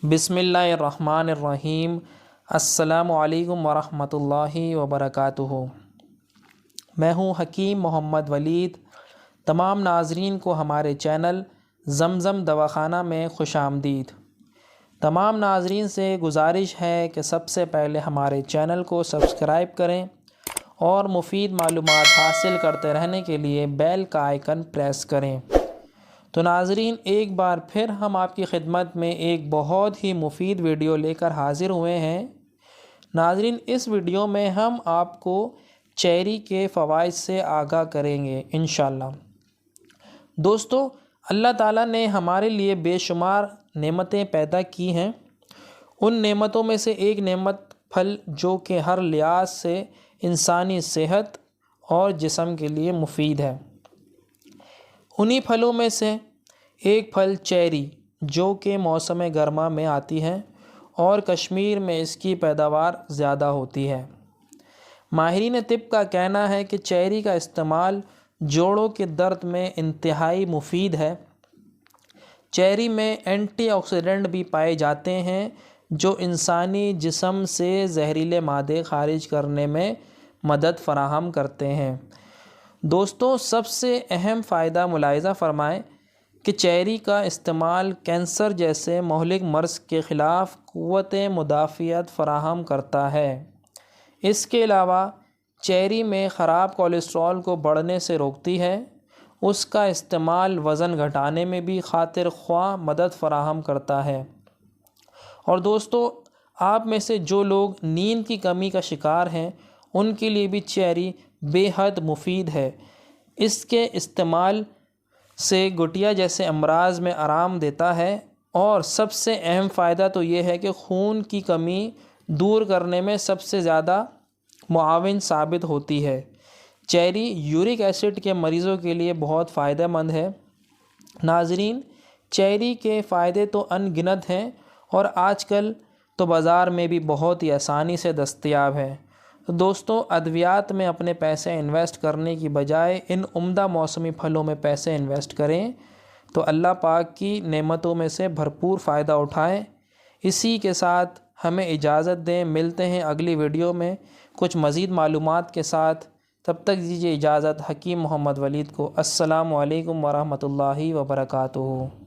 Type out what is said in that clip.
بسم اللہ الرحمن الرحیم۔ السلام علیکم ورحمۃ اللہ وبرکاتہ۔ میں ہوں حکیم محمد ولید۔ تمام ناظرین کو ہمارے چینل زمزم دواخانہ میں خوش آمدید۔ تمام ناظرین سے گزارش ہے کہ سب سے پہلے ہمارے چینل کو سبسکرائب کریں اور مفید معلومات حاصل کرتے رہنے کے لیے بیل کا آئیکن پریس کریں۔ تو ناظرین، ایک بار پھر ہم آپ کی خدمت میں ایک بہت ہی مفید ویڈیو لے کر حاضر ہوئے ہیں۔ ناظرین، اس ویڈیو میں ہم آپ کو چیری کے فوائد سے آگاہ کریں گے انشاءاللہ۔ دوستو، اللہ تعالیٰ نے ہمارے لیے بے شمار نعمتیں پیدا کی ہیں۔ ان نعمتوں میں سے ایک نعمت پھل، جو کہ ہر لحاظ سے انسانی صحت اور جسم کے لیے مفید ہے۔ انہی پھلوں میں سے ایک پھل چیری، جو کہ موسم گرما میں آتی ہے اور کشمیر میں اس کی پیداوار زیادہ ہوتی ہے۔ ماہرین طب کا کہنا ہے کہ چیری کا استعمال جوڑوں کے درد میں انتہائی مفید ہے۔ چیری میں اینٹی آکسیڈنٹ بھی پائے جاتے ہیں جو انسانی جسم سے زہریلے مادے خارج کرنے میں مدد فراہم کرتے ہیں۔ دوستو، سب سے اہم فائدہ ملاحظہ فرمائیں کہ چیری کا استعمال کینسر جیسے مہلک مرض کے خلاف قوت مدافعت فراہم کرتا ہے۔ اس کے علاوہ چیری میں خراب کولیسٹرول کو بڑھنے سے روکتی ہے۔ اس کا استعمال وزن گھٹانے میں بھی خاطر خواہ مدد فراہم کرتا ہے۔ اور دوستو، آپ میں سے جو لوگ نیند کی کمی کا شکار ہیں، ان کے لیے بھی چیری بے حد مفید ہے۔ اس کے استعمال سے گٹھیا جیسے امراض میں آرام دیتا ہے، اور سب سے اہم فائدہ تو یہ ہے کہ خون کی کمی دور کرنے میں سب سے زیادہ معاون ثابت ہوتی ہے۔ چیری یورک ایسڈ کے مریضوں کے لیے بہت فائدہ مند ہے۔ ناظرین، چیری کے فائدے تو ان گنت ہیں اور آج کل تو بازار میں بھی بہت ہی آسانی سے دستیاب ہے۔ دوستو، ادویات میں اپنے پیسے انویسٹ کرنے کی بجائے ان عمدہ موسمی پھلوں میں پیسے انویسٹ کریں تو اللہ پاک کی نعمتوں میں سے بھرپور فائدہ اٹھائیں۔ اسی کے ساتھ ہمیں اجازت دیں، ملتے ہیں اگلی ویڈیو میں کچھ مزید معلومات کے ساتھ۔ تب تک دیجیے اجازت حکیم محمد ولید کو۔ السلام علیکم ورحمۃ اللہ وبرکاتہ۔